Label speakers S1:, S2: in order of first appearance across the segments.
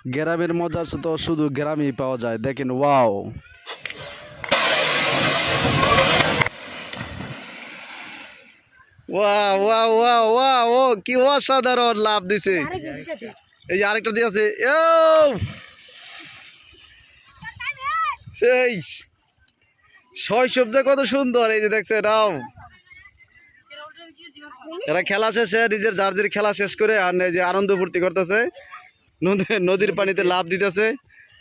S1: গ্রামের মজা তো শুধু গ্রামেই পাওয়া যায়। দেখেন, wow! Wow wow wow wow! ও কি অসাধারণ লাভ দিছে! এই যে আরেকটা দিয়েছে। সেই শৈশব যে কত সুন্দর! এই যে দেখছে নাও, এরা খেলা শেষে নিজের জার্জির খেলা শেষ করে আর এই যে আনন্দ ফুর্তি করতেছে, নদীর পানিতে লাভ দিতেছে।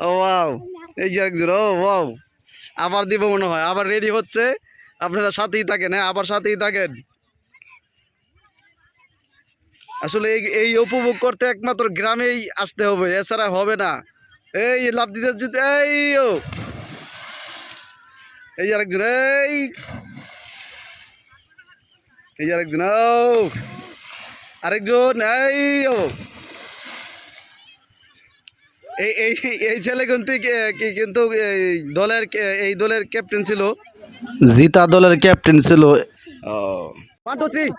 S1: ও ওয়াও! এই যে একজন, ও ওয়াও! আবার দিব মনে হয়, আবার রেডি হচ্ছে। আপনারা সাথেই থাকেন, হ্যাঁ, আবার সাথেই থাকেন। আসলে এই এই উপভোগ করতে একমাত্র গ্রামেই আসতে হবে, এছাড়া হবে না। এই লাভ দিতে দিতে ও এই যে আরেকজন, এই যে আরেকজন, ও আরেকজন, ও এই এই এই ছেলে কিন্তু কিন্তু এই দলের ক্যাপ্টেন ছিল, জিতা দলের ক্যাপ্টেন ছিল। ও 1 2 3